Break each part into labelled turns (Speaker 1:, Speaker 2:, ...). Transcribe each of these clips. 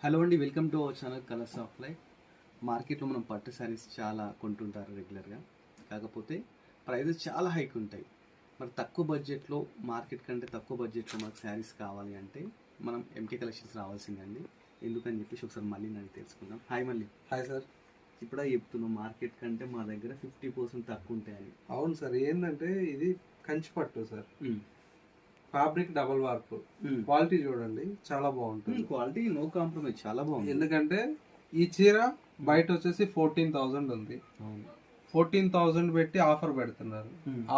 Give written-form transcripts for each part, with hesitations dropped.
Speaker 1: Hello అండి, welcome to our channel colours of life. మార్కెట్లో మనం పట్టు శారీస్ చాలా కొంటుంటారు రెగ్యులర్గా. కాకపోతే ప్రైజెస్ చాలా హైక్ ఉంటాయి. మరి తక్కువ బడ్జెట్లో, మార్కెట్ కంటే తక్కువ బడ్జెట్లో మనకు శారీస్ కావాలి అంటే మనం ఎంకే కలెక్షన్స్ రావాల్సిందండి. ఎందుకని చెప్పేసి ఒకసారి మళ్ళీ నాకు తెలుసుకుందాం. హాయ్ మళ్ళీ.
Speaker 2: Hi sir.
Speaker 1: ఇప్పుడే చెప్తున్నాం మార్కెట్ కంటే మా దగ్గర 50% తక్కువ ఉంటాయని.
Speaker 2: అవును సార్, ఏంటంటే ఇది కంచి పట్టు sir. Fabric double warp, quality చూడండి చాలా బాగుంటుంది.
Speaker 1: క్వాలిటీ నో కాంప్రమైజ్, చాలా బాగుంది.
Speaker 2: ఎందుకంటే ఈ చీర బయట వచ్చేసి 14,000 ఉంది. 14,000 పెట్టి ఆఫర్ పెడుతున్నారు.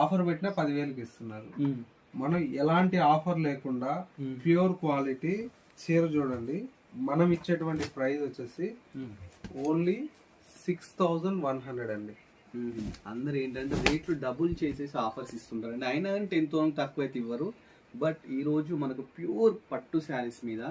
Speaker 2: ఆఫర్ పెట్టినా 10,000కి ఇస్తున్నారు. మనం ఎలాంటి ఆఫర్ లేకుండా ప్యూర్ క్వాలిటీ చీర చూడండి. మనం ఇచ్చేటువంటి ప్రైస్ వచ్చేసి ఓన్లీ 6,100 అండి.
Speaker 1: అందరు ఏంటంటే రేట్లు డబుల్ చేసేసి ఆఫర్స్ ఇస్తుంటారు అండి. అయినా కానీ 10,000 తక్కువ అయితే ఇవ్వరు. బట్ ఈరోజు మనకు ప్యూర్ పట్టు శారీస్ మీద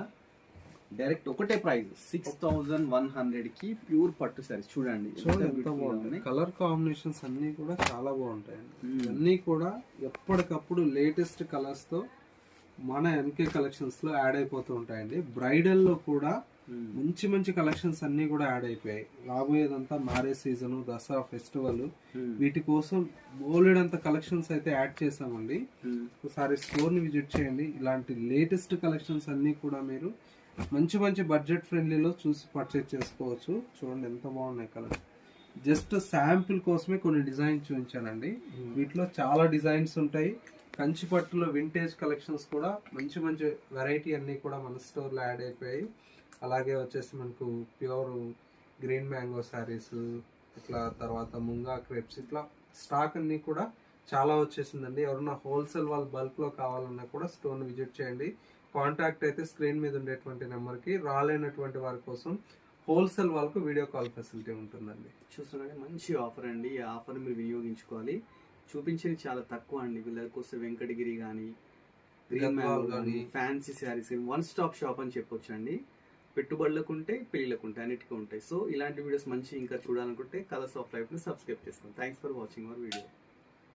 Speaker 1: డైరెక్ట్ ఒకటే ప్రైస్ 6,100కి ప్యూర్ పట్టు శారీస్ చూడండి.
Speaker 2: ఎంత బాగుంది. కలర్ కాంబినేషన్స్ అన్ని కూడా చాలా బాగుంటాయండి. అన్ని కూడా ఎప్పటికప్పుడు లేటెస్ట్ కలర్స్ తో మన ఎంకే కలెక్షన్స్ లో యాడ్ అయిపోతూ ఉంటాయండి. బ్రైడల్ లో కూడా మంచి మంచి కలెక్షన్స్ అన్ని కూడా యాడ్ అయిపోయాయి. రాబోయేదంతా మ్యారేజ్ సీజన్, దసరా ఫెస్టివల్, వీటి కోసం బోలెడంత కలెక్షన్స్ అయితే యాడ్ చేసామండి. ఒకసారి స్టోర్ ని విజిట్ చేయండి. ఇలాంటి లేటెస్ట్ కలెక్షన్స్ అన్ని కూడా మీరు మంచి మంచి బడ్జెట్ ఫ్రెండ్లీలో చూసి పర్చేజ్ చేసుకోవచ్చు. చూడండి ఎంత బాగున్నాయి కలర్. జస్ట్ శాంపిల్ కోసమే కొన్ని డిజైన్స్ చూపించానండి. వీటిలో చాలా డిజైన్స్ ఉంటాయి. కంచి పట్టులో వింటేజ్ కలెక్షన్స్ కూడా మంచి మంచి వెరైటీ అన్ని కూడా మన స్టోర్ లో యాడ్ అయిపోయాయి. అలాగే వచ్చేసి మనకు ప్యూర్ గ్రీన్ మ్యాంగో శారీస్, ఇట్లా తర్వాత ముంగా క్రేప్స్, ఇట్లా స్టాక్ అన్ని కూడా చాలా వచ్చేసిందండి. ఎవరన్నా హోల్సేల్ వాళ్ళు బల్క్ లో కావాలన్నా కూడా స్టోర్ విజిట్ చేయండి. కాంటాక్ట్ అయితే స్క్రీన్ మీద ఉండేటువంటి నెంబర్కి. రాలేనటువంటి వారి కోసం హోల్సేల్ వాళ్ళకు వీడియో కాల్ ఫెసిలిటీ ఉంటుందండి.
Speaker 1: చూస్తున్నారండి, మంచి ఆఫర్ అండి. ఈ ఆఫర్ మీరు వినియోగించుకోవాలి. చూపించేది చాలా తక్కువ అండి. వీళ్ళకి వస్తే వెంకటగిరి కానీ, గ్రీన్ మ్యాంగో కానీ, fancy saris, one stop shop అని చెప్పొచ్చు అండి. పెట్టుబడులకు ఉంటాయి, పెళ్లిలకు ఉంటాయి, అన్నిటికీ ఉంటాయి. సో ఇలాంటి వీడియోస్ మంచి ఇంకా చూడాలనుకుంటే కలర్స్ ఆఫ్ లైఫ్ ని సబ్స్క్రైబ్ చేసుకోండి. Thanks for watching our video.